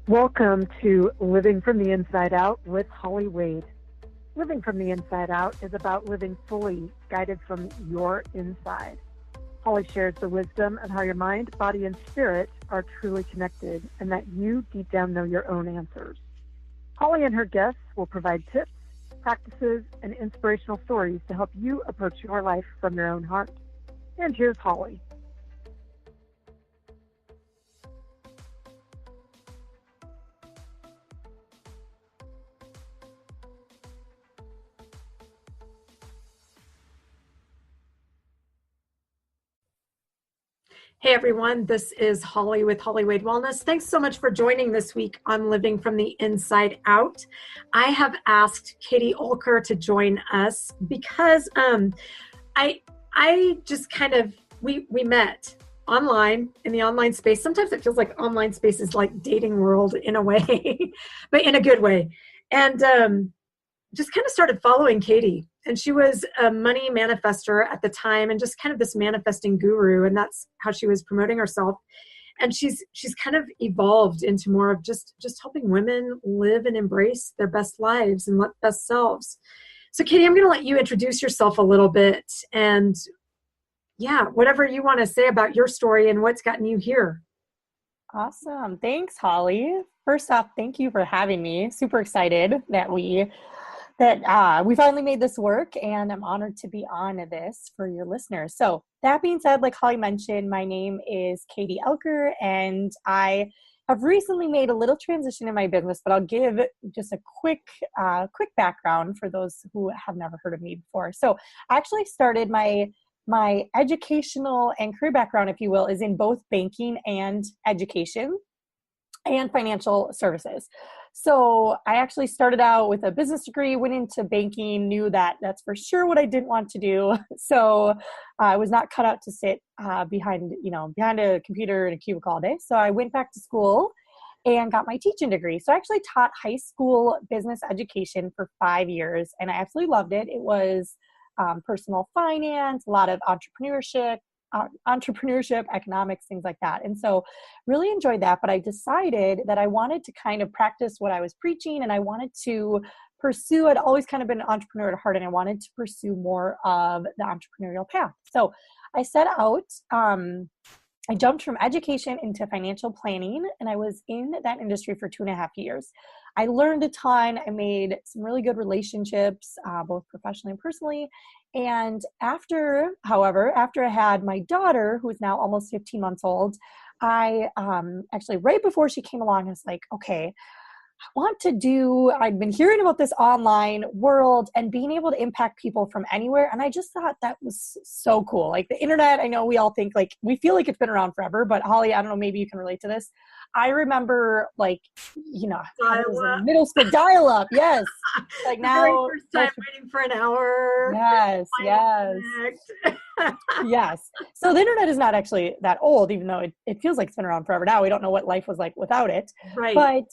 Welcome to Living from the Inside Out with Holly Wade. Living from the Inside Out is about living fully, guided from your inside. Holly shares the wisdom of how your mind, body, and spirit are truly connected and that you deep down know your own answers. Holly and her guests will provide tips, practices, and inspirational stories to help you approach your life from your own heart. And here's Holly. Hey everyone, this is Holly with Holly Wade Wellness. Thanks so much for joining this week on Living from the Inside Out. I have asked Katie Oelker to join us because I just kind of, we met online in the online space. Sometimes it feels like online space is like dating world in a way, but in a good way. And just kind of started following Katie. And she was a money manifester at the time and just kind of this manifesting guru. And that's how she was promoting herself. And she's kind of evolved into more of just helping women live and embrace their best lives and best selves. So Katie, I'm going to let you introduce yourself a little bit and whatever you want to say about your story and what's gotten you here. Awesome. Thanks, Holly. First off, thank you for having me. Super excited that we finally made this work, and I'm honored to be on this for your listeners. So that being said, like Holly mentioned, my name is Katie Oelker, and I have recently made a little transition in my business, but I'll give just a quick background for those who have never heard of me before. So I actually started my educational and career background, if you will, is in both banking and education and financial services. So I actually started out with a business degree, went into banking, knew that that's for sure what I didn't want to do. So I was not cut out to sit behind a computer in a cubicle all day. So I went back to school and got my teaching degree. So I actually taught high school business education for 5 years, and I absolutely loved it. It was personal finance, a lot of entrepreneurship, economics, things like that. And so really enjoyed that, but I decided that I wanted to kind of practice what I was preaching, and I wanted to pursue, I'd always kind of been an entrepreneur at heart, and I wanted to pursue more of the entrepreneurial path. So I set out, I jumped from education into financial planning, and I was in that industry for 2.5 years. I learned a ton. I made some really good relationships, both professionally and personally. And after I had my daughter, who is now almost 15 months old, I actually, right before she came along, I was like, okay, I'd been hearing about this online world and being able to impact people from anywhere. And I just thought that was so cool. Like the internet, I know we all think we feel like it's been around forever, but Holly, I don't know, maybe you can relate to this. I remember I was in middle school dial-up. Yes. Like now. First time waiting for an hour. Yes. Yes. So the internet is not actually that old, even though it feels like it's been around forever now. We don't know what life was like without it. Right. But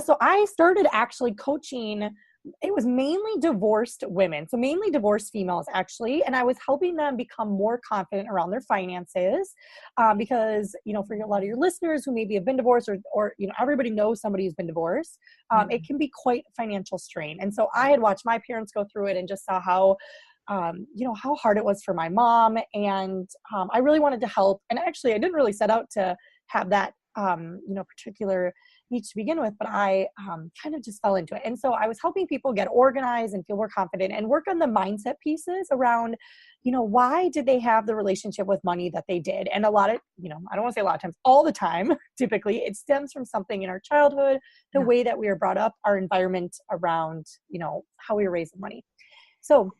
so I started actually coaching. It was mainly divorced women, so mainly divorced females actually, and I was helping them become more confident around their finances because, for a lot of your listeners who maybe have been divorced or everybody knows somebody who's been divorced, it can be quite financial strain. And so I had watched my parents go through it and just saw how hard it was for my mom, and I really wanted to help. And actually, I didn't really set out to have that particular niche to begin with, but I kind of just fell into it. And so I was helping people get organized and feel more confident and work on the mindset pieces around, why did they have the relationship with money that they did? And a lot of, I don't want to say a lot of times, all the time, typically it stems from something in our childhood, the way that we were brought up, our environment around, how we were raised with money. So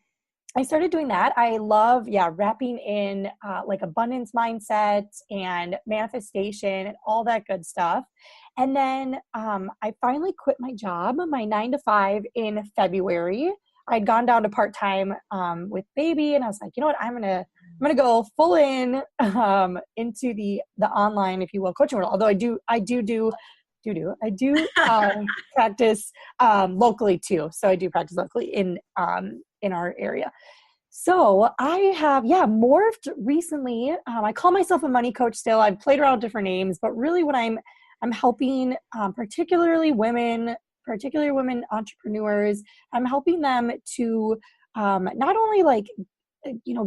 I started doing that. I love, wrapping in abundance mindset and manifestation and all that good stuff. And then I finally quit my job, my 9-to-5 in February. I'd gone down to part-time with baby, and I was like, you know what, I'm gonna go full in into the online, if you will, coaching world. Although I do practice locally too. So I do practice locally in our area. So I have, morphed recently. I call myself a money coach still. I've played around with different names, but really what I'm I'm helping particularly women entrepreneurs. I'm helping them to not only like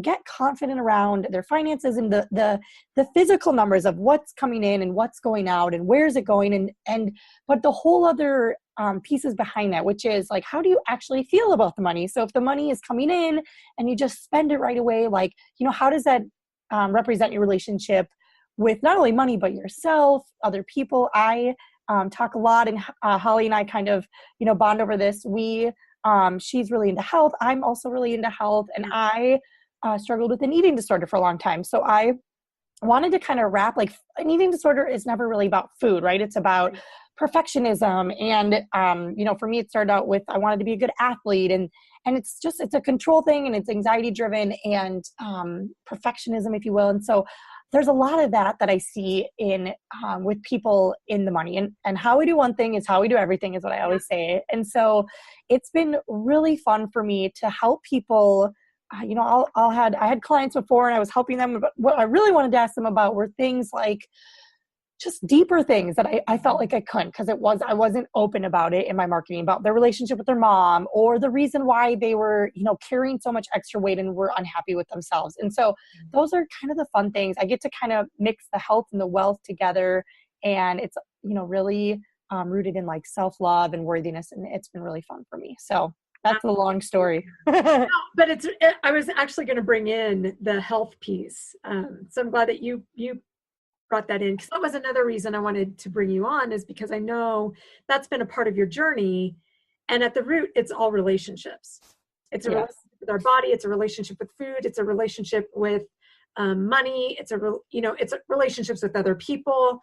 get confident around their finances and the physical numbers of what's coming in and what's going out and where's it going, but the whole other pieces behind that, which is like, how do you actually feel about the money? So if the money is coming in and you just spend it right away, like, how does that represent your relationship with not only money, but yourself, other people? I talk a lot, and Holly and I kind of, bond over this. She's really into health. I'm also really into health, and I struggled with an eating disorder for a long time. So I wanted to kind of wrap, like, an eating disorder is never really about food, right? It's about perfectionism. And, for me, it started out with, I wanted to be a good athlete, and it's a control thing, and it's anxiety driven and perfectionism, if you will. And so there's a lot of that I see in with people in the money, and how we do one thing is how we do everything, is what I always say. And so it's been really fun for me to help people. I had clients before, and I was helping them, but what I really wanted to ask them about were things like just deeper things that I felt like I couldn't, because I wasn't open about it in my marketing, about their relationship with their mom, or the reason why they were, carrying so much extra weight and were unhappy with themselves. And so those are kind of the fun things. I get to kind of mix the health and the wealth together, and it's, really rooted in like self-love and worthiness. And it's been really fun for me. So that's a long story. No, but I was actually going to bring in the health piece. So I'm glad that you brought that in, because that was another reason I wanted to bring you on, is because I know that's been a part of your journey. And at the root, it's all relationships. It's a relationship with our body. It's a relationship with food. It's a relationship with money. It's relationships with other people.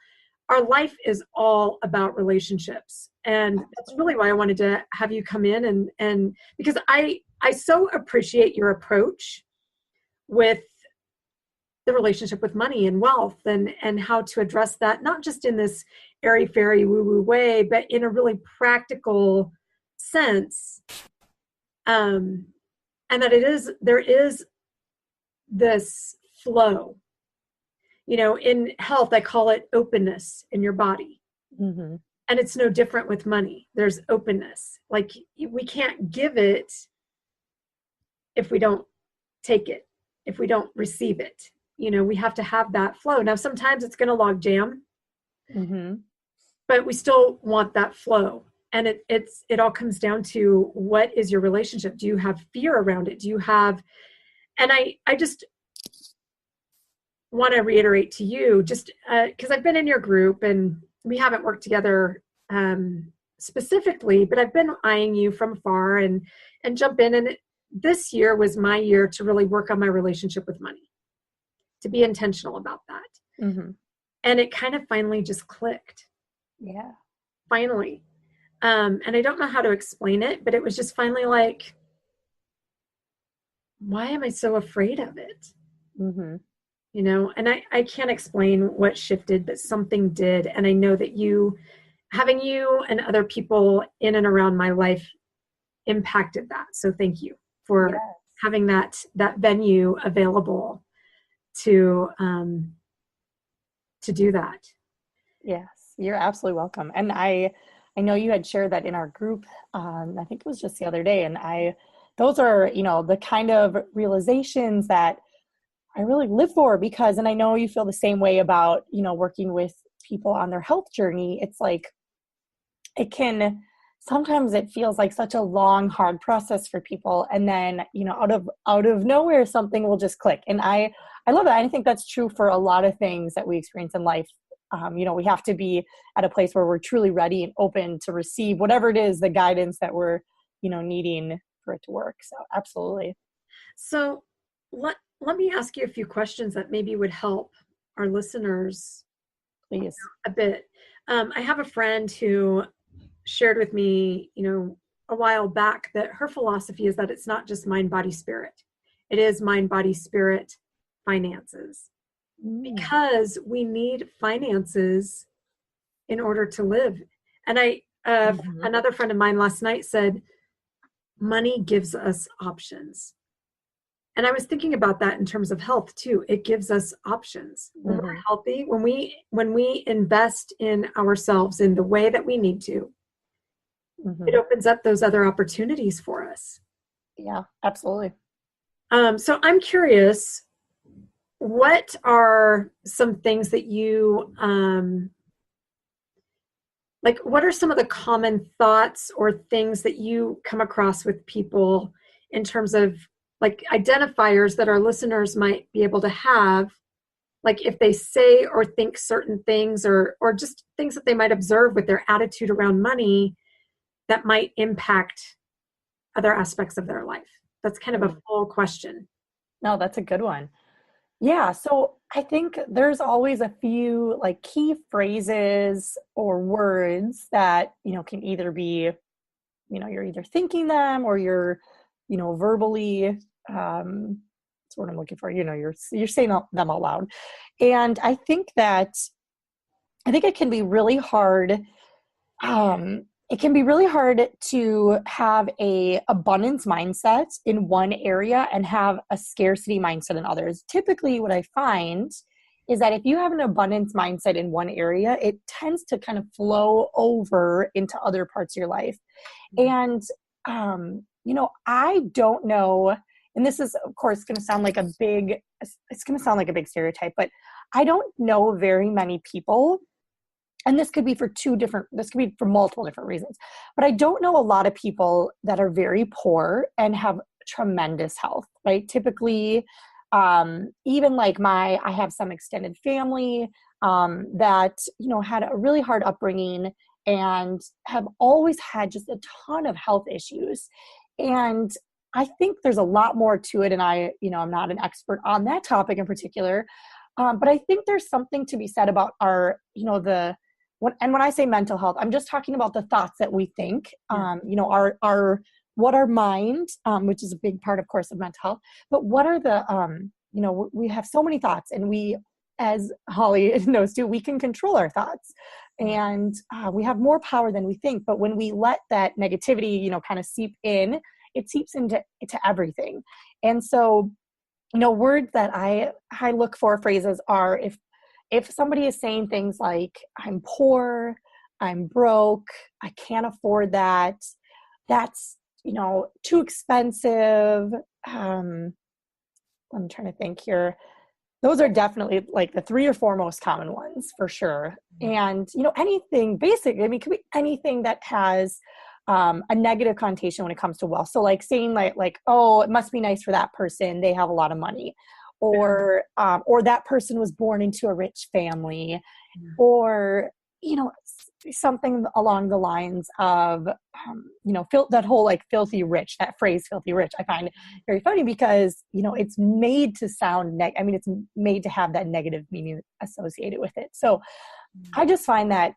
Our life is all about relationships. And that's really why I wanted to have you come in, and because I so appreciate your approach with the relationship with money and wealth, and how to address that, not just in this airy-fairy woo-woo way, but in a really practical sense. And that there is this flow. In health, I call it openness in your body. Mm-hmm. And it's no different with money. There's openness. Like, we can't give it if we don't take it, if we don't receive it. We have to have that flow. Now, sometimes it's going to log jam, mm-hmm. but we still want that flow. And it all comes down to, what is your relationship? Do you have fear around it? Do you have, and I just want to reiterate to you, just because I've been in your group and we haven't worked together specifically, but I've been eyeing you from afar and jump in. And this year was my year to really work on my relationship with money, to be intentional about that. Mm-hmm. And it kind of finally just clicked. Yeah. Finally. And I don't know how to explain it, but it was just finally like, why am I so afraid of it? Mm-hmm. And I can't explain what shifted, but something did. And I know that having you and other people in and around my life impacted that. So thank you for having that venue available to do that. Yes, you're absolutely welcome. And I know you had shared that in our group. I think it was just the other day. And those are, the kind of realizations that I really live for, because, and I know you feel the same way about, working with people on their health journey. It's like, sometimes it feels like such a long, hard process for people. And then, out of nowhere, something will just click. And I love that. I think that's true for a lot of things that we experience in life. We have to be at a place where we're truly ready and open to receive whatever it is, the guidance that we're, needing for it to work. So absolutely. So let me ask you a few questions that maybe would help our listeners. Please. A bit. I have a friend who shared with me, a while back, that her philosophy is that it's not just mind, body, spirit. It is mind, body, spirit, finances. Because we need finances in order to live. And another friend of mine last night said, money gives us options. And I was thinking about that in terms of health too. It gives us options. When we're healthy, when we invest in ourselves in the way that we need to, it opens up those other opportunities for us. Yeah, absolutely. So I'm curious, what are some things that you like, what are some of the common thoughts or things that you come across with people in terms of like identifiers that our listeners might be able to have, like if they say or think certain things or just things that they might observe with their attitude around money that might impact other aspects of their life? That's kind of a full question. No, that's a good one. Yeah, so I think there's always a few like key phrases or words that, can either be, you're either thinking them or you're, verbally, that's what I'm looking for, you're saying them out loud. And I think it can be really hard. It can be really hard to have a abundance mindset in one area and have a scarcity mindset in others. Typically, what I find is that if you have an abundance mindset in one area, it tends to kind of flow over into other parts of your life. And, I don't know, and this is, of course, going to sound like it's going to sound like a big stereotype, but I don't know very many people. And this could be for multiple different reasons. But I don't know a lot of people that are very poor and have tremendous health, right? Typically, even like I have some extended family that, had a really hard upbringing and have always had just a ton of health issues. And I think there's a lot more to it. And I'm not an expert on that topic in particular. But I think there's something to be said about our, when I say mental health, I'm just talking about the thoughts that we think, what our mind, which is a big part, of course, of mental health, but what are the, we have so many thoughts, and we, as Holly knows too, we can control our thoughts, and we have more power than we think. But when we let that negativity, kind of seep in, it seeps into everything. And so, words that I look for, phrases are, if somebody is saying things like, I'm poor, I'm broke, I can't afford that, that's, too expensive. I'm trying to think here. Those are definitely like the 3 or 4 most common ones for sure. And, anything basic, it could be anything that has a negative connotation when it comes to wealth. So like saying like, oh, it must be nice for that person, they have a lot of money. Or that person was born into a rich family, or, something along the lines of, that whole like filthy rich, that phrase filthy rich, I find very funny because, it's made to sound, it's made to have that negative meaning associated with it. So I just find that,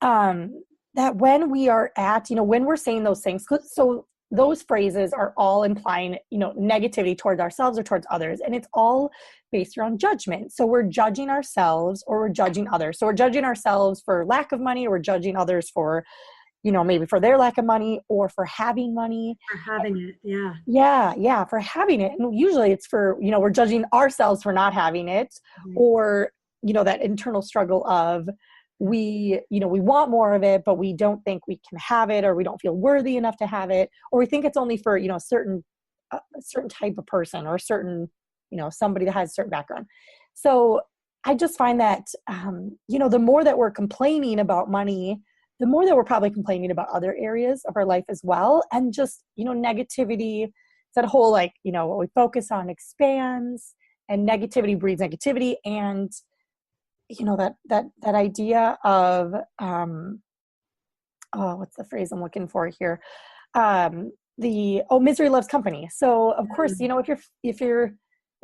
that when we are at, when we're saying those things, so those phrases are all implying, negativity towards ourselves or towards others. And it's all based around judgment. So we're judging ourselves or we're judging others. So we're judging ourselves for lack of money, or we're judging others for, maybe for their lack of money or for having money. For having it, yeah. Yeah, for having it. And usually it's for, we're judging ourselves for not having it, or, that internal struggle of, we want more of it, but we don't think we can have it, or we don't feel worthy enough to have it, or we think it's only for, a certain type of person, or certain, somebody that has a certain background. So I just find that, the more that we're complaining about money, the more that we're probably complaining about other areas of our life as well. And just, negativity, that whole, like, what we focus on expands, and negativity breeds negativity. And that idea of, what's the phrase I'm looking for here? Misery loves company. So of course, if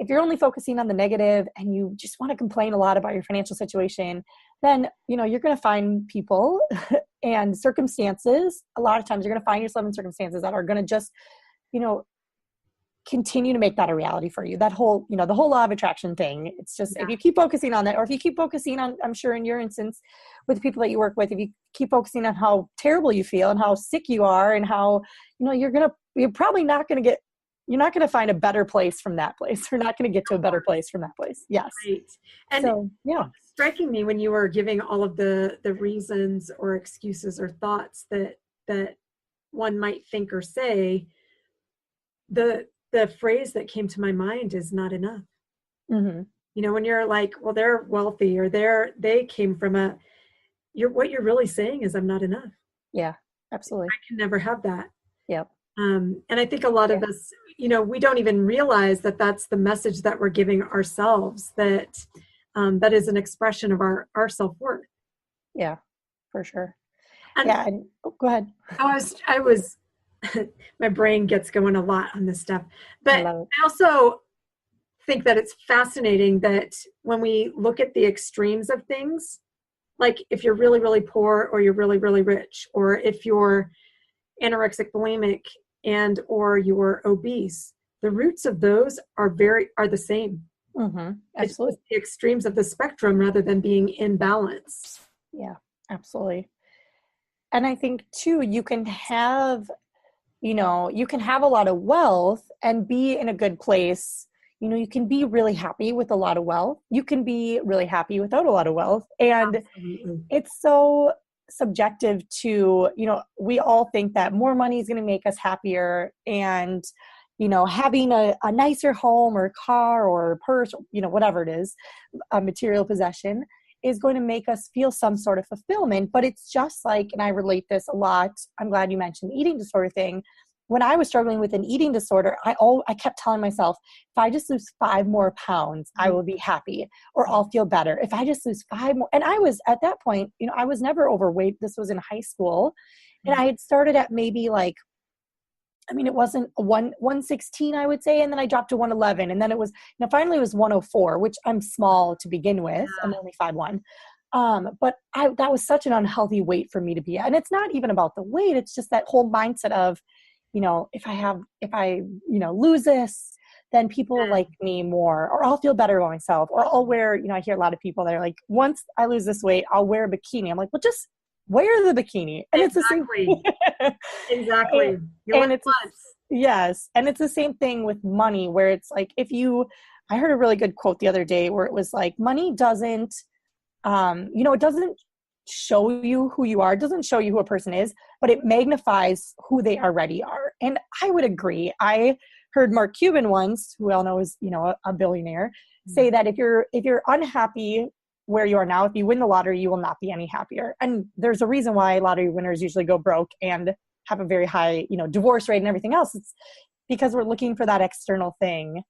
you're only focusing on the negative and you just want to complain a lot about your financial situation, then, you're going to find people and circumstances. A lot of times you're going to find yourself in circumstances that are going to just, continue to make that a reality for you. That whole, the whole law of attraction thing. It's just, if you keep focusing on that, or if you keep focusing on, I'm sure in your instance with the people that you work with, if you keep focusing on how terrible you feel and how sick you are and how, you're probably not going to get you're not going to find a better place from that place. You're not going to get to a better place from that place. Yes. Right. And so, yeah. Striking me when you were giving all of the reasons or excuses or thoughts that one might think or say, the phrase that came to my mind is not enough. Mm-hmm. You know, when you're like, well, they're wealthy or they came from what you're really saying is I'm not enough. Yeah, absolutely. I can never have that. Yep. And I think a lot of us, you know, we don't even realize that that's the message that we're giving ourselves, that that is an expression of our self-worth. Yeah, for sure. And And go ahead. I was my brain gets going a lot on this stuff, but I also think that it's fascinating that when we look at the extremes of things, like if you're really, really poor or you're really, really rich, or if you're anorexic, bulimic, and or you're obese, the roots of those are the same. Mm-hmm. Absolutely. It's just the extremes of the spectrum rather than being in balance. Yeah, absolutely. And I think too, you can have a lot of wealth and be in a good place. You know, you can be really happy with a lot of wealth. You can be really happy without a lot of wealth. And Absolutely. It's so subjective to, you know, we all think that more money is going to make us happier, and, you know, having a nicer home or car or purse, you know, whatever it is, a material possession is going to make us feel some sort of fulfillment. But it's just like, and I relate this a lot, I'm glad you mentioned the eating disorder thing. When I was struggling with an eating disorder, I kept telling myself, if I just lose 5 more pounds, I will be happy, or I'll feel better. If I just lose 5 more, and I was at that point, you know, I was never overweight. This was in high school, and I had started at maybe like, I mean, it wasn't 116, I would say, and then I dropped to 111, and then it was, you know, finally it was 104, which I'm small to begin with. I'm only 5'1". But that was such an unhealthy weight for me to be at. And it's not even about the weight. It's just that whole mindset of, you know, if I, you know, lose this, then people will like me more, or I'll feel better about myself, or I'll wear, you know, I hear a lot of people that are like, once I lose this weight, I'll wear a bikini. I'm like, well, just wear the bikini. And it's the same. Exactly. And it's, yes. And it's the same thing with money, where it's like, I heard a really good quote the other day where it was like, money doesn't, you know, it doesn't show you who you are. It doesn't show you who a person is, but it magnifies who they already are. And I would agree. I heard Mark Cuban once, who we all know is, you know, a billionaire, say that if you're unhappy where you are now, if you win the lottery, you will not be any happier. And there's a reason why lottery winners usually go broke and have a very high, you know, divorce rate and everything else. It's because we're looking for that external thing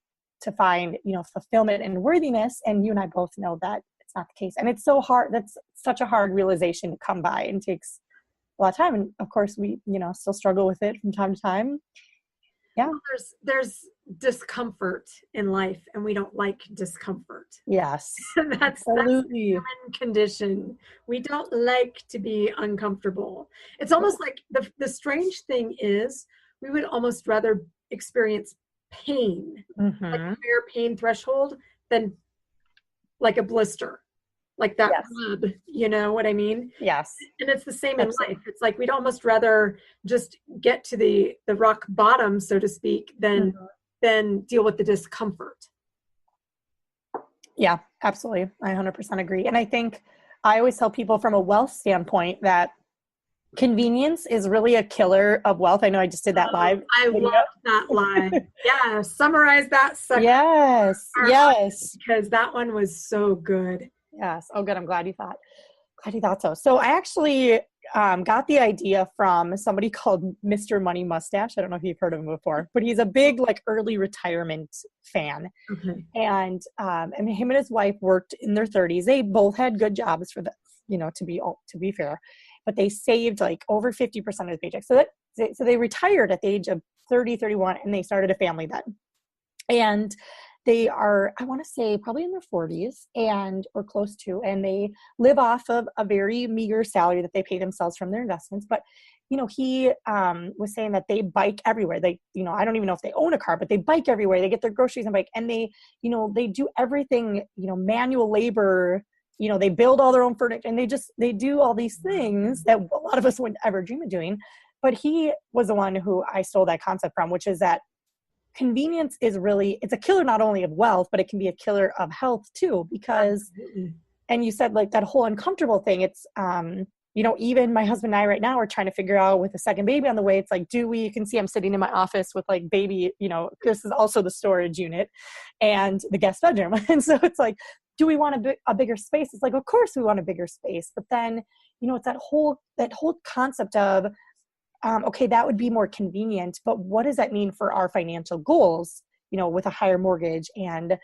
to find, you know, fulfillment and worthiness. And you and I both know that it's not the case. And it's so hard. That's such a hard realization to come by, and takes a lot of time. And of course we, you know, still struggle with it from time to time. Yeah. Well, there's discomfort in life, and we don't like discomfort. Yes. That's Absolutely. the human condition. We don't like to be uncomfortable. It's almost like the strange thing is we would almost rather experience pain, like a higher pain threshold, than like a blister, like that rub, you know what I mean? Yes. And it's the same in life. It's like we'd almost rather just get to the rock bottom, so to speak, than deal with the discomfort. Yeah, absolutely. I 100% agree. And I think I always tell people from a wealth standpoint that convenience is really a killer of wealth. I know I just did that live. I love that live. Yeah, summarize that second. Yes, yes. Because that one was so good. Yes. Oh, good. I'm glad you thought so. So I actually got the idea from somebody called Mr. Money Mustache. I don't know if you've heard of him before, but he's a big like early retirement fan. Okay. And him and his wife worked in their 30s. They both had good jobs for the, you know, to be fair, but they saved like over 50% of the paycheck. So they retired at the age of 30, 31, and they started a family then. And they are, I want to say, probably in their 40s or close to, and they live off of a very meager salary that they pay themselves from their investments. But, you know, he was saying that they bike everywhere. They, you know, I don't even know if they own a car, but they bike everywhere. They get their groceries and bike, and they, you know, they do everything, you know, manual labor, you know, they build all their own furniture, and they do all these things that a lot of us wouldn't ever dream of doing. But he was the one who I stole that concept from, which is that convenience is really, it's a killer not only of wealth, but it can be a killer of health too, because, and you said like that whole uncomfortable thing, it's, even my husband and I right now are trying to figure out with a second baby on the way, it's like, you can see I'm sitting in my office with like baby, this is also the storage unit and the guest bedroom. And so it's like, do we want a bigger space? It's like, of course we want a bigger space. But then, it's that whole concept of, okay, that would be more convenient, but what does that mean for our financial goals, with a higher mortgage and,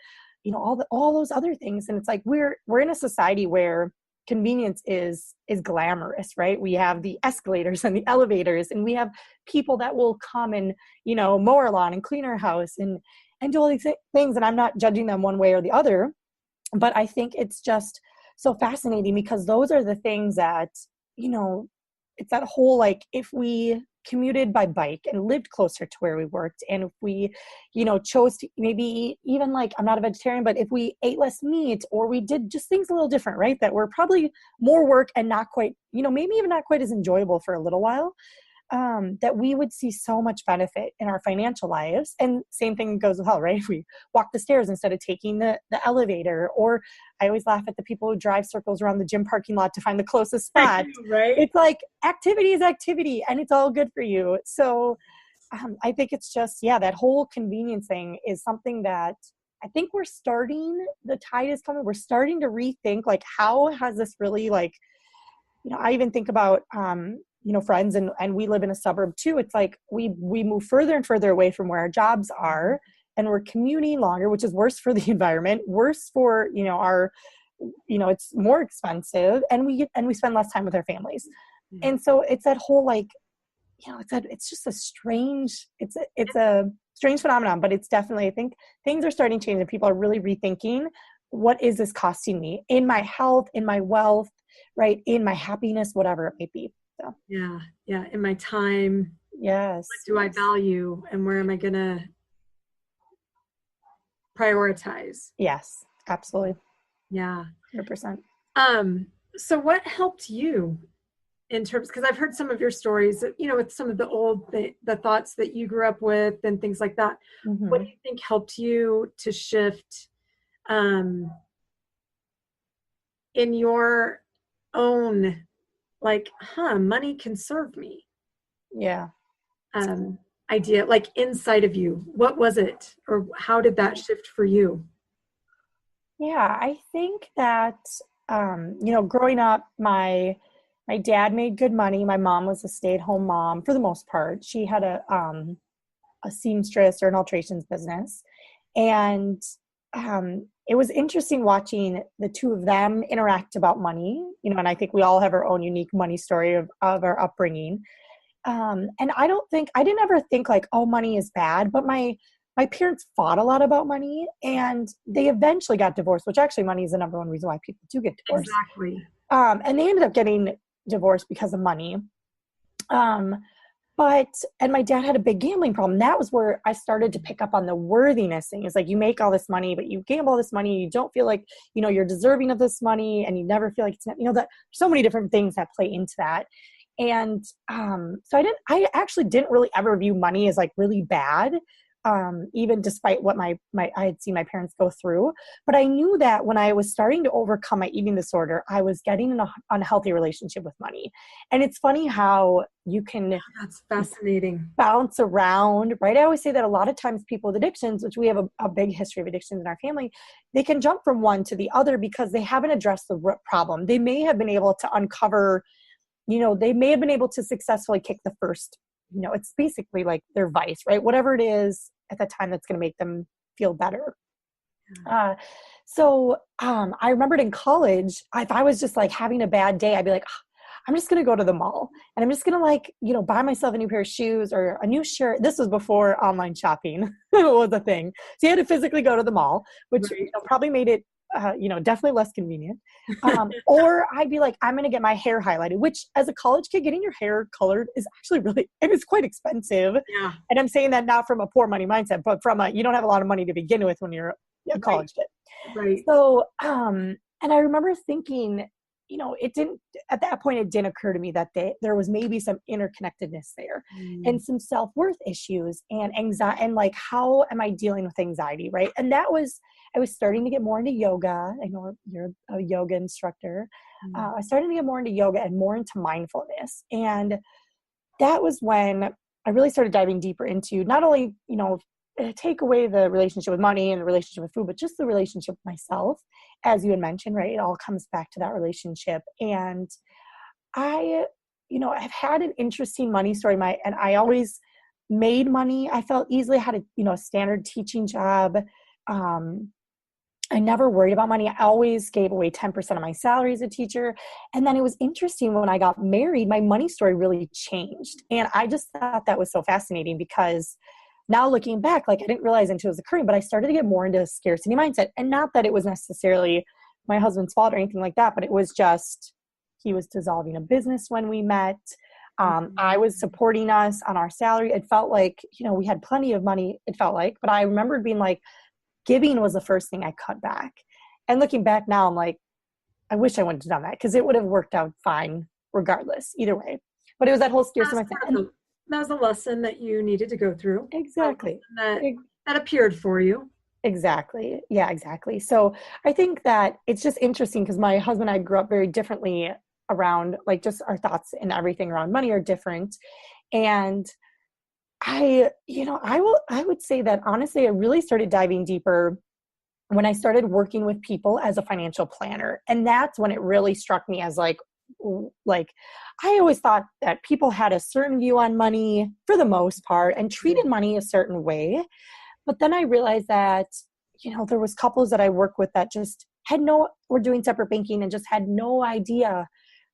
all those other things. And it's like, we're in a society where convenience is glamorous, right? We have the escalators and the elevators, and we have people that will come and, mow our lawn and clean our house and do all these things. And I'm not judging them one way or the other, but I think it's just so fascinating because those are the things that, it's that whole, like, if we commuted by bike and lived closer to where we worked, and if we, chose to maybe even, like, I'm not a vegetarian, but if we ate less meat or we did just things a little different, right? That were probably more work and not quite, maybe even not quite as enjoyable for a little while, that we would see so much benefit in our financial lives. And same thing goes with health, right? If we walk the stairs instead of taking the elevator, or I always laugh at the people who drive circles around the gym parking lot to find the closest spot. Right? It's like activity is activity and it's all good for you. So I think it's just, that whole convenience thing is something that I think the tide is coming. We're starting to rethink, like, how has this really, like, I even think about, friends, and we live in a suburb too. It's like we move further and further away from where our jobs are, and we're commuting longer, which is worse for the environment, worse for, our, it's more expensive, and we spend less time with our families. Mm-hmm. And so it's that whole, like, it's just a strange phenomenon, but it's definitely, I think things are starting to change and people are really rethinking, what is this costing me in my health, in my wealth, right? In my happiness, whatever it may be. So. Yeah. In my time. Yes. What do I value, and where am I going to prioritize? Yes, absolutely. Yeah. 100%. So what helped you in terms, because I've heard some of your stories, with some of the thoughts that you grew up with and things like that. Mm-hmm. What do you think helped you to shift, in your own, like, money can serve me? Yeah. Idea, like, inside of you, what was it, or how did that shift for you? Yeah, I think that, growing up, my dad made good money. My mom was a stay-at-home mom for the most part. She had a seamstress or an alterations business. And it was interesting watching the two of them interact about money, and I think we all have our own unique money story of our upbringing. And I didn't ever think like, oh, money is bad, but my parents fought a lot about money, and they eventually got divorced, which actually money is the number one reason why people do get divorced. Exactly. And they ended up getting divorced because of money. And my dad had a big gambling problem. That was where I started to pick up on the worthiness thing. It's like, you make all this money, but you gamble all this money. You don't feel like, you're deserving of this money, and you never feel like it's not, that so many different things that play into that. And so I actually didn't really ever view money as like really bad, even despite what I had seen my parents go through. But I knew that when I was starting to overcome my eating disorder, I was getting in an unhealthy relationship with money. And it's funny how you can that's fascinating bounce around, right? I always say that a lot of times people with addictions, which we have a big history of addictions in our family, they can jump from one to the other because they haven't addressed the root problem. They may have been able to uncover, they may have been able to successfully kick the first, it's basically like their vice, right? Whatever it is at the time that's going to make them feel better. Yeah. I remembered in college, if I was just like having a bad day, I'd be like, I'm just going to go to the mall, and I'm just going to buy myself a new pair of shoes or a new shirt. This was before online shopping was a thing. So you had to physically go to the mall, which right. Probably made it definitely less convenient. Or I'd be like, I'm going to get my hair highlighted, which as a college kid, getting your hair colored is actually it's quite expensive. Yeah. And I'm saying that not from a poor money mindset, but from you don't have a lot of money to begin with when you're a college kid. Right. So, and I remember thinking, at that point, it didn't occur to me that there was maybe some interconnectedness there and some self-worth issues and anxiety, and like, how am I dealing with anxiety? Right. And I was starting to get more into yoga. I know you're a yoga instructor. I was starting to get more into yoga and more into mindfulness. And that was when I really started diving deeper into not only, take away the relationship with money and the relationship with food, but just the relationship with myself, as you had mentioned, right? It all comes back to that relationship. And I've had an interesting money story. And I always made money. I felt easily. I had a standard teaching job. I never worried about money. I always gave away 10% of my salary as a teacher. And then it was interesting when I got married, my money story really changed. And I just thought that was so fascinating, because now looking back, like, I didn't realize until it was occurring, but I started to get more into scarcity mindset. And not that it was necessarily my husband's fault or anything like that, but it was just, he was dissolving a business when we met. I was supporting us on our salary. It felt like, we had plenty of money, it felt like, but I remembered being like, giving was the first thing I cut back. And looking back now, I'm like, I wish I wouldn't have done that, because it would have worked out fine regardless, either way. But it was that whole scarcity mindset. That was a lesson that you needed to go through. Exactly. That appeared for you. Exactly. Yeah, exactly. So I think that it's just interesting, because my husband and I grew up very differently around, like, just our thoughts and everything around money are different. And I would say that honestly, I really started diving deeper when I started working with people as a financial planner. And that's when it really struck me as like, I always thought that people had a certain view on money for the most part and treated money a certain way. But then I realized that, there was couples that I work with that just were doing separate banking and just had no idea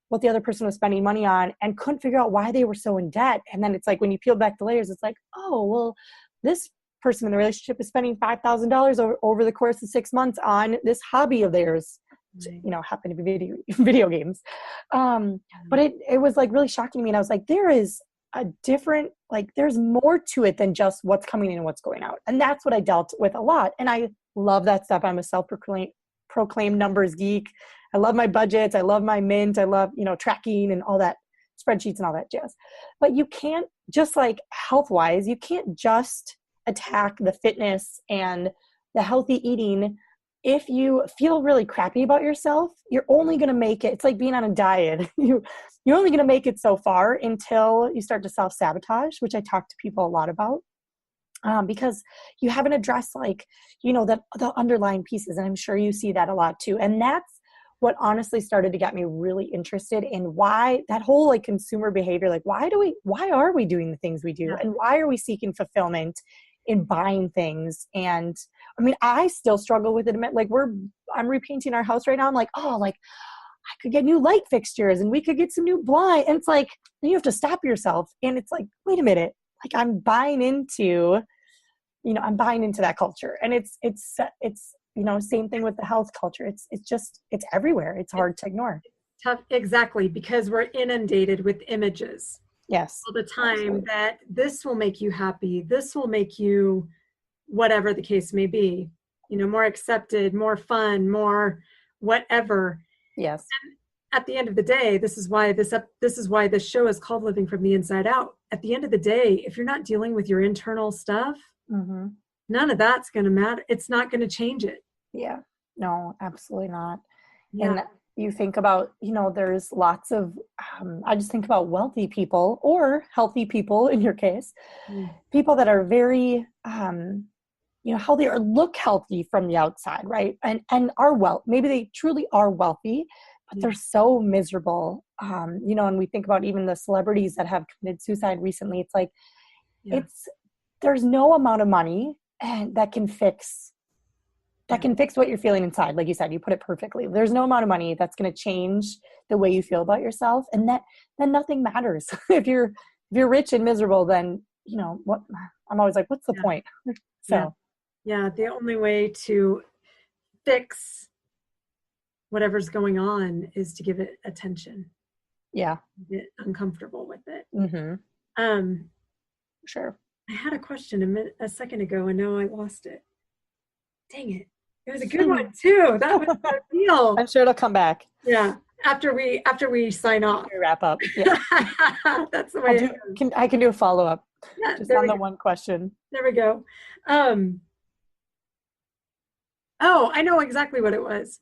what the other person was spending money on and couldn't figure out why they were so in debt. And then it's like, when you peel back the layers, it's like, oh, well, this person in the relationship is spending $5,000 over the course of 6 months on this hobby of theirs, happen to be video games. But it was like really shocking to me. And I was like, there is a different, like, there's more to it than just what's coming in and what's going out. And that's what I dealt with a lot. And I love that stuff. I'm a self-proclaimed numbers geek. I love my budgets. I love my mint. I love, tracking and all that, spreadsheets and all that jazz. But you can't, just like health-wise, you can't just attack the fitness and the healthy eating. If you feel really crappy about yourself, you're only going to make it. It's like being on a diet. You're only going to make it so far until you start to self-sabotage, which I talk to people a lot about. Because you haven't addressed, like, the underlying pieces. And I'm sure you see that a lot too. And that's what honestly started to get me really interested in why that whole, like, consumer behavior, like, why are we doing the things we do? Yeah. And why are we seeking fulfillment in buying things? And I mean, I still struggle with it. Like, I'm repainting our house right now. I'm like, oh, like, I could get new light fixtures and we could get some new blind. And it's like, then you have to stop yourself. And it's like, wait a minute, like, I'm buying into that culture. And it's same thing with the health culture. It's everywhere. It's hard to ignore. Tough. Exactly. Because we're inundated with images. Yes. All the time. Absolutely. That this will make you happy. This will make you, whatever the case may be, more accepted, more fun, more whatever. Yes. And at the end of the day, this is why this show is called Living from the Inside Out. At the end of the day, if you're not dealing with your internal stuff, none of that's going to matter. It's not going to change it. Yeah. No, absolutely not. Yeah. And you think about, there's lots of, I just think about wealthy people or healthy people in your case, people that are very, healthy or look healthy from the outside, right? And are maybe they truly are wealthy, but they're so miserable. And we think about even the celebrities that have committed suicide recently. It's like, there's no amount of money and that can fix what you're feeling inside. Like you said, you put it perfectly. There's no amount of money that's going to change the way you feel about yourself. And then nothing matters. If you're rich and miserable, then, what I'm always like, what's the point? So, yeah. The only way to fix whatever's going on is to give it attention. Yeah. Get uncomfortable with it. Mm-hmm. Sure. I had a question a second ago and now I lost it. Dang it. It was a good one too. That was the deal. I'm sure it'll come back. Yeah. After we sign off. After we wrap up. Yeah. That's the way I can do a follow-up. Yeah, just on the one question. There we go. Oh, I know exactly what it was.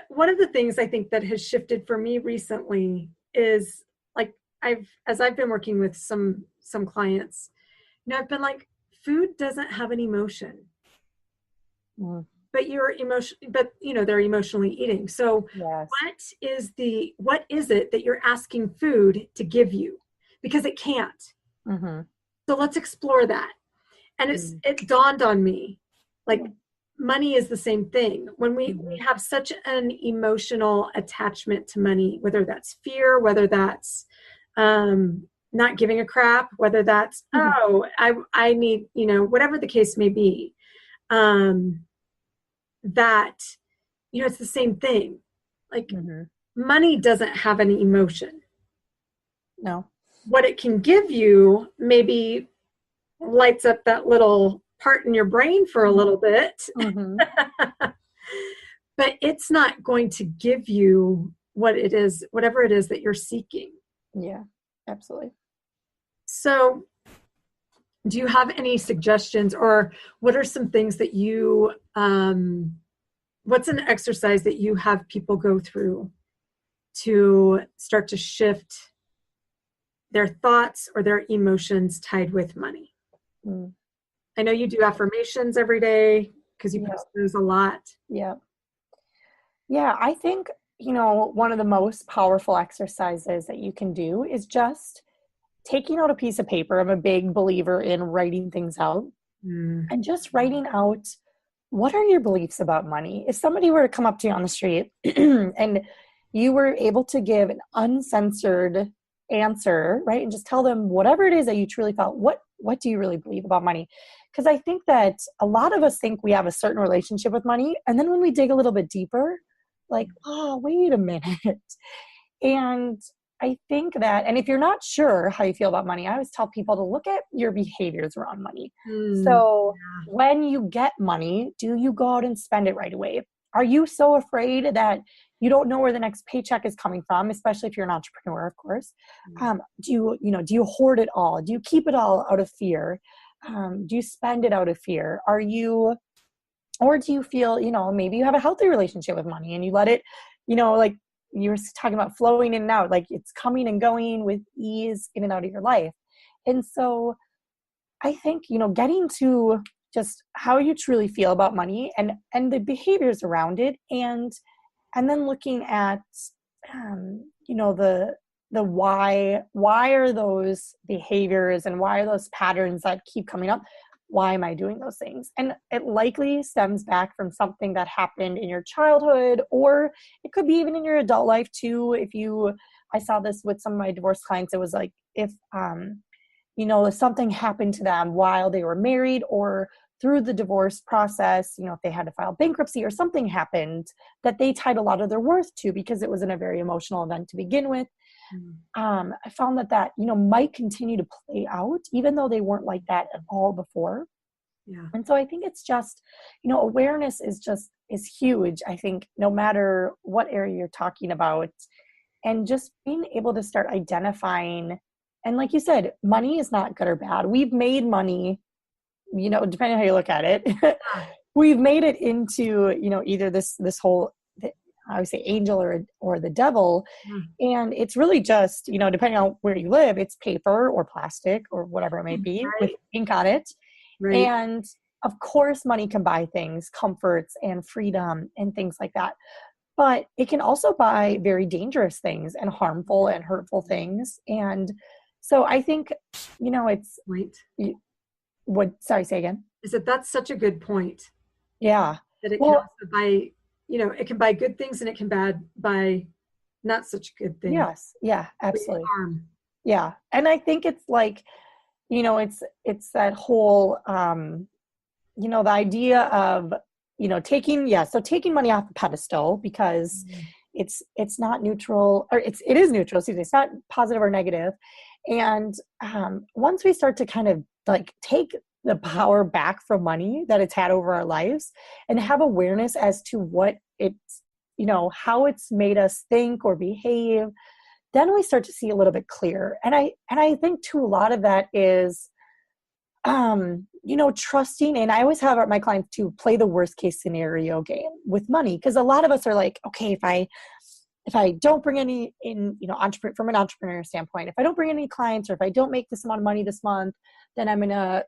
One of the things I think that has shifted for me recently is like as I've been working with some clients, I've been like, food doesn't have an emotion. Mm. But they're emotionally eating. So yes. what is it that you're asking food to give you? Because it can't. Mm-hmm. So let's explore that. And it dawned on me, like money is the same thing. When we have such an emotional attachment to money, whether that's fear, whether that's not giving a crap, whether that's, I need, whatever the case may be, that, it's the same thing. Like money doesn't have any emotion. No. What it can give you maybe lights up that little part in your brain for a little bit. But it's not going to give you whatever it is that you're seeking. Yeah, absolutely. So do you have any suggestions, or what are some things that you, what's an exercise that you have people go through to start to shift their thoughts or their emotions tied with money? I know you do affirmations every day because you post those a lot. Yeah. Yeah, I think, one of the most powerful exercises that you can do is just taking out a piece of paper. I'm a big believer in writing things out and just writing out, what are your beliefs about money? If somebody were to come up to you on the street and you were able to give an uncensored answer, right? And just tell them whatever it is that you truly felt, what do you really believe about money? Because I think that a lot of us think we have a certain relationship with money. And then when we dig a little bit deeper, like, oh, wait a minute. And I think that, and if you're not sure how you feel about money, I always tell people to look at your behaviors around money. So when you get money, do you go out and spend it right away? Are you so afraid that you don't know where the next paycheck is coming from, especially if you're an entrepreneur, of course? Do you hoard it all? Do you keep it all out of fear? Do you spend it out of fear? Or do you feel, maybe you have a healthy relationship with money and you let it, like you were talking about flowing in and out, like it's coming and going with ease in and out of your life. And so I think, getting to just how you truly feel about money and the behaviors around it, and then looking at, the why are those behaviors and why are those patterns that keep coming up? Why am I doing those things? And it likely stems back from something that happened in your childhood, or it could be even in your adult life too. I saw this with some of my divorce clients. It was like, if something happened to them while they were married or through the divorce process, if they had to file bankruptcy or something happened that they tied a lot of their worth to because it was in a very emotional event to begin with. I found that might continue to play out even though they weren't like that at all before. Yeah. And so I think it's just, awareness is huge. I think no matter what area you're talking about, and just being able to start identifying, and like you said, money is not good or bad. We've made money, depending on how you look at it, we've made it into, either this whole, I would say angel or the devil. And it's really just, depending on where you live, it's paper or plastic or whatever it may be with ink on it. Right. And of course, money can buy things, comforts and freedom and things like that. But it can also buy very dangerous things and harmful and hurtful things. And so I think, it's... Sorry, say again. Is that's such a good point. Yeah. That it can also buy... it can buy good things and it can buy not such good things. Yes. Yeah, absolutely. Harm. Yeah. And I think it's like, it's that whole, the idea of, taking money off the pedestal because it's not neutral, or it is neutral. Excuse me. It's not positive or negative. And once we start to kind of like take the power back from money that it's had over our lives, and have awareness as to what it's, how it's made us think or behave, then we start to see a little bit clearer. And I think too, a lot of that is, trusting. And I always have my clients to play the worst case scenario game with money. Cause a lot of us are like, okay, if I don't bring any in, from an entrepreneur standpoint, if I don't bring any clients, or if I don't make this amount of money this month, then I'm going to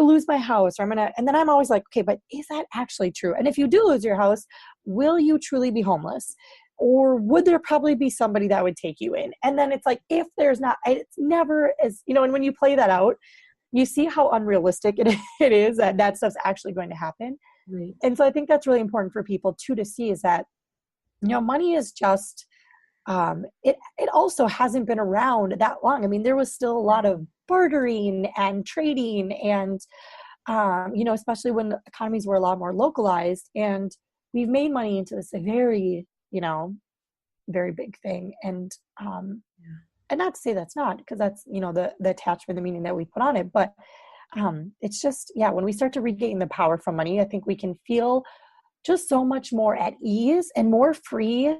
lose my house, and then I'm always like, okay, but is that actually true? And if you do lose your house, will you truly be homeless? Or would there probably be somebody that would take you in? And then it's like, if there's not, it's never as, and when you play that out, you see how unrealistic it is that stuff's actually going to happen. Right. And so I think that's really important for people too, to see, is that, money is just, it also hasn't been around that long. I mean, there was still a lot of bartering and trading and, especially when the economies were a lot more localized, and we've made money into this very, very big thing. And, and not to say that's not, because that's, the attachment, the meaning that we put on it, but, it's just, when we start to regain the power from money, I think we can feel just so much more at ease and more free,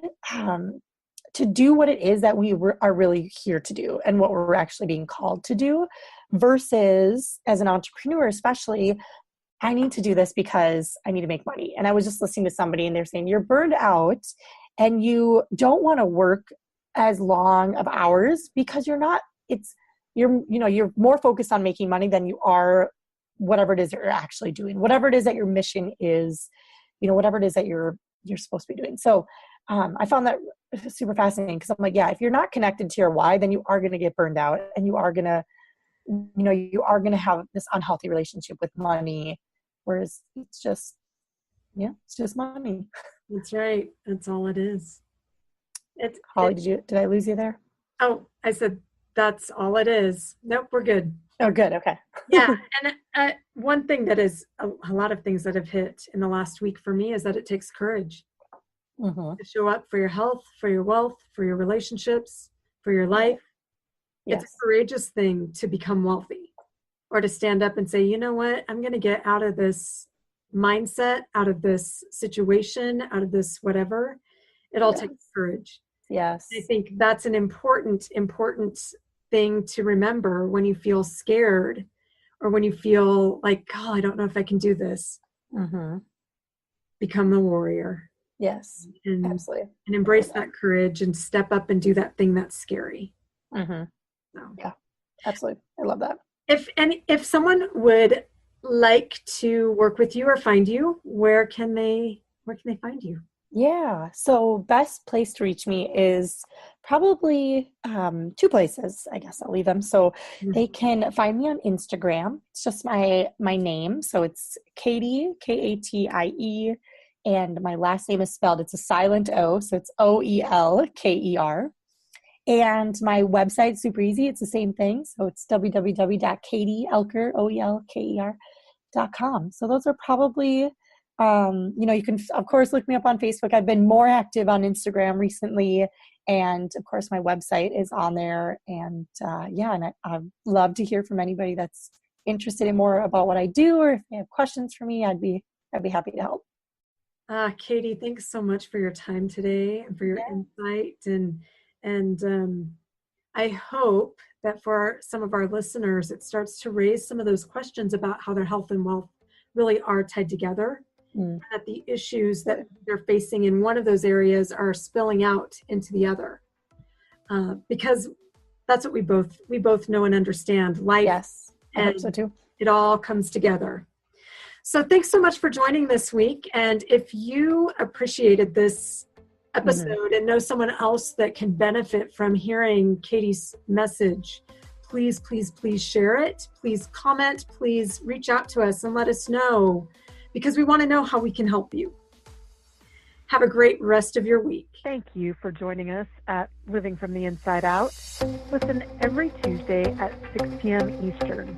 to do what it is that we are really here to do, and what we're actually being called to do, versus as an entrepreneur, especially, I need to do this because I need to make money. And I was just listening to somebody, and they're saying, you're burned out and you don't want to work as long of hours because you're more focused on making money than you are whatever it is that you're actually doing, whatever it is that your mission is, whatever it is that you're supposed to be doing. So I found that super fascinating, because I'm like, if you're not connected to your why, then you are going to get burned out, and you are going to have this unhealthy relationship with money, whereas it's just money. That's right. That's all it is. Holly, did I lose you there? Oh, I said, that's all it is. Nope, we're good. Oh, good. Okay. Yeah. And one thing that is a lot of things that have hit in the last week for me is that it takes courage to show up for your health, for your wealth, for your relationships, for your life. Yes. It's a courageous thing to become wealthy, or to stand up and say, you know what, I'm going to get out of this mindset, out of this situation, out of this whatever. It all takes courage. Yes. I think that's an important thing to remember when you feel scared, or when you feel like, oh, I don't know if I can do this. Become the warrior. Yes, absolutely. And embrace that courage and step up and do that thing that's scary. So. Yeah, absolutely. I love that. If someone would like to work with you or find you, where can they find you? Yeah. So best place to reach me is probably two places. I guess I'll leave them. So they can find me on Instagram. It's just my name. So it's Katie, Katie, and my last name is spelled, it's a silent O. So it's Oelker. And my website's super easy. It's the same thing. So it's www.katieoelker.com. So those are probably, you can, of course, look me up on Facebook. I've been more active on Instagram recently. And of course, my website is on there. And and I'd love to hear from anybody that's interested in more about what I do, or if they have questions for me, I'd be happy to help. Katie, thanks so much for your time today and for your insight. And I hope that for some of our listeners, it starts to raise some of those questions about how their health and wealth really are tied together, and that the issues that they're facing in one of those areas are spilling out into the other. Because that's what we both know and understand. Life, yes, I hope so too. It all comes together. So thanks so much for joining this week. And if you appreciated this episode and know someone else that can benefit from hearing Katie's message, please, please, please share it. Please comment. Please reach out to us and let us know, because we want to know how we can help you. Have a great rest of your week. Thank you for joining us at Living from the Inside Out. Listen every Tuesday at 6 p.m. Eastern.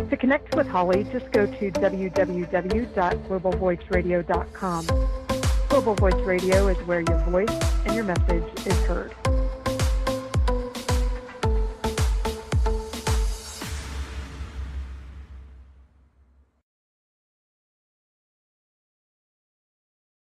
To connect with Holly, just go to www.globalvoiceradio.com. Global Voice Radio is where your voice and your message is heard.